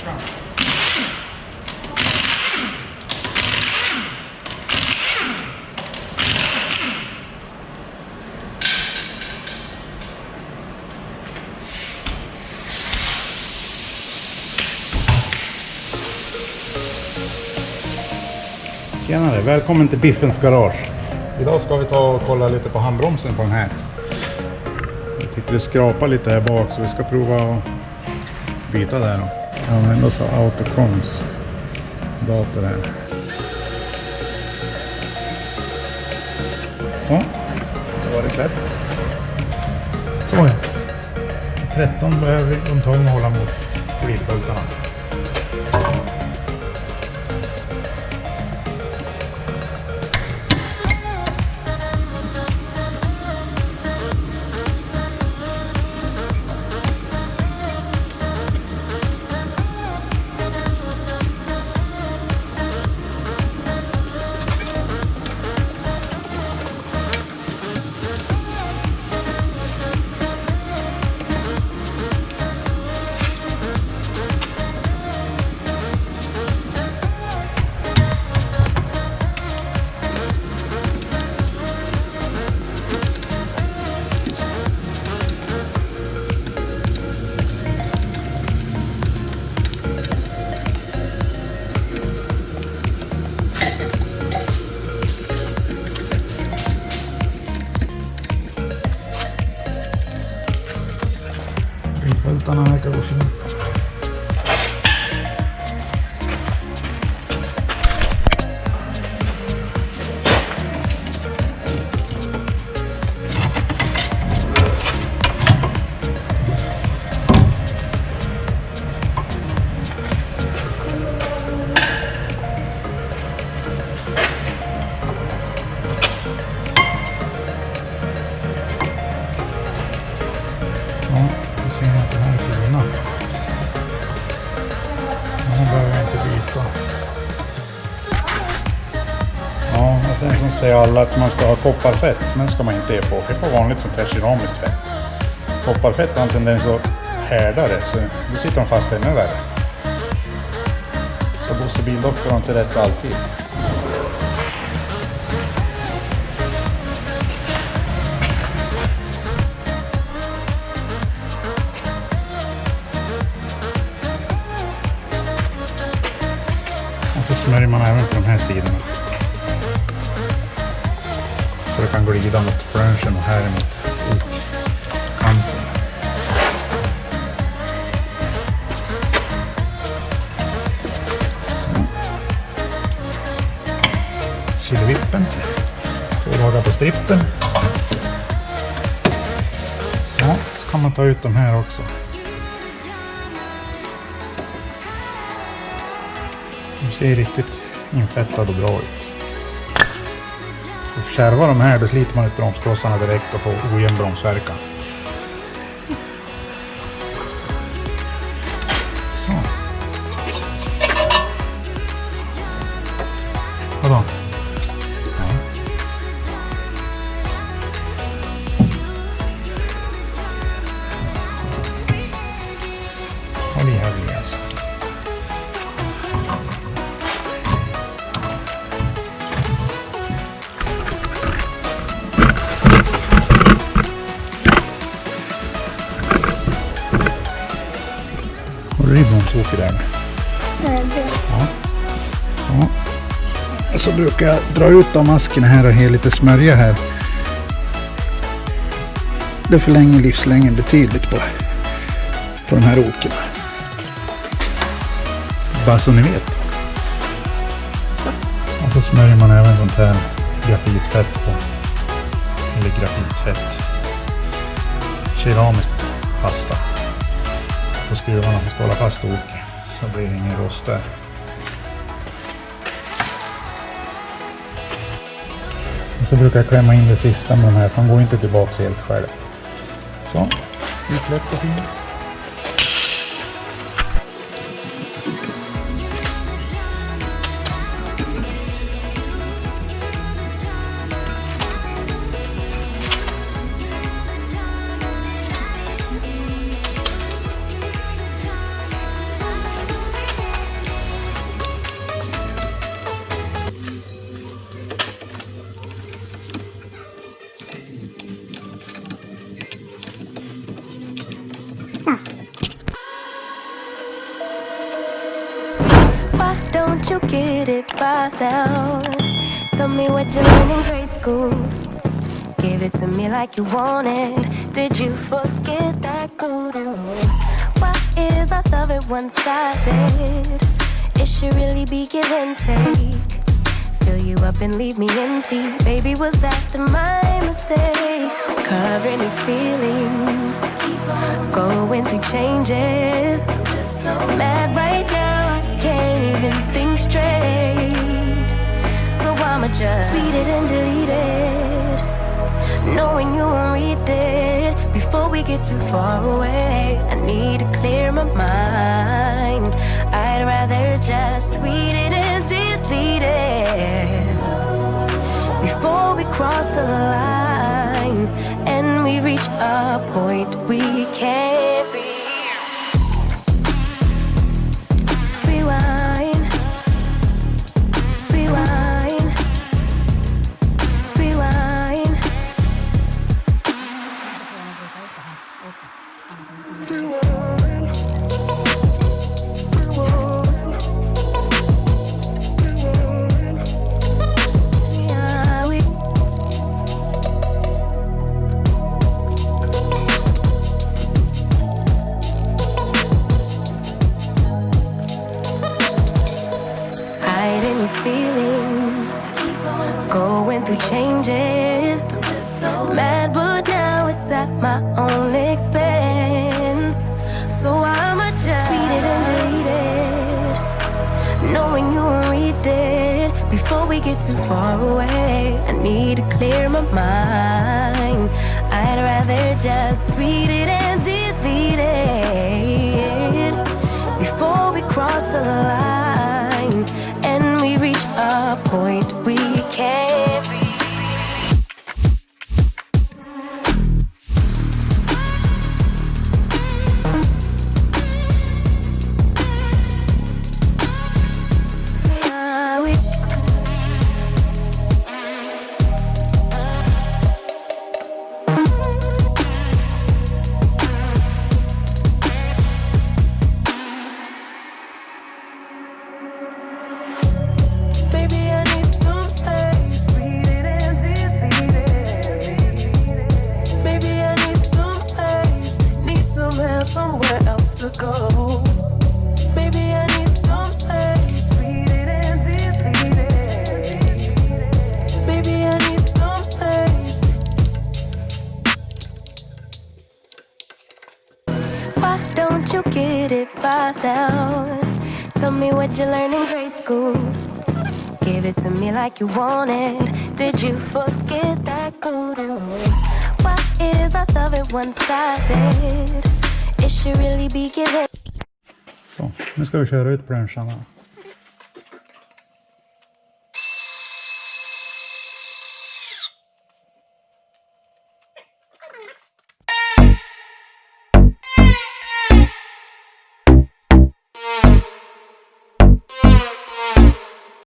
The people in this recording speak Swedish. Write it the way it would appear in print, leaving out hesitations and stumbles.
fram. Tjenare, välkommen till Biffens garage. Idag ska vi ta och kolla lite på handbromsen på den här. Jag tyckte det skrapar lite här bak så vi ska prova att byta där då. Jag använder så autocoms dator här. Så, då var det klart. Så ja. 13 behöver vi antagligen hålla mot glidbultarna. Bultarna verkar gå fint. Ja, och sen som säger alla att man ska ha kopparfett, men ska man inte ge på. Det är på vanligt sånt här keramiskt fett. Kopparfett har en tendens att härda det, så då sitter de fast ännu värre. Så Bosse bildoktor har inte rätt alltid. Och så smörjer man även på de här sidorna. Så det kan glida mot flanschen och här mot kanten. Kylvippen. 2 dagar på strippen. Så kan man ta ut de här också. De ser riktigt infettade och bra ut. Kärvar de här, då sliter man ut bromsklossarna direkt och får ojämn bromsverkan. Så. Vadå? Ja. Håll i här vill jag. Ribbonsåker där. Ja. Ja. Och så brukar jag dra ut av maskerna här och ge lite smörja här. Det förlänger livslängden betydligt på de här åkerna. Bara så ni vet. Och så smörjer man även sånt här grafitfett på. Eller grafitfett. Keramiskt pasta. På skruvarna som ska hålla fast åker, så blir det ingen rost där. Och så brukar jag klämma in det sista med de här, för de går inte tillbaka helt själv. Så, utlätt och fint. Why don't you get it by now? Tell me what you learned in grade school. Give it to me like you want it. Did you forget that good? Why is our love it one-sided? It should really be give and take. Fill you up and leave me empty. Baby, was that my mistake? Covering these feelings, going through changes. I'm just so mad right now, I can't even think straight. So I'ma just tweet it and delete it, knowing you won't read it before we get too far away. I need to clear my mind. I'd rather just tweet it and delete it before we cross the line and we reach a point we can't reach. Rewind, rewind, rewind. Hiding these feelings, going through changes. I'm just so mad, but now it's at my own expense. So I'ma just tweet it and delete it, knowing you won't read it before we get too far away. I need to clear my mind. I'd rather just tweet it and delete it before we cross the line and we reach a point we can't reach. Somewhere else to go. Maybe I need some space. Read it and delete it. Maybe I need some space. Why don't you get it by now? Tell me what you learned in grade school. Give it to me like you want it. Did you forget that good? Why is our love it one-sided? It should really be given. Så, nu ska vi köra ut planscharna.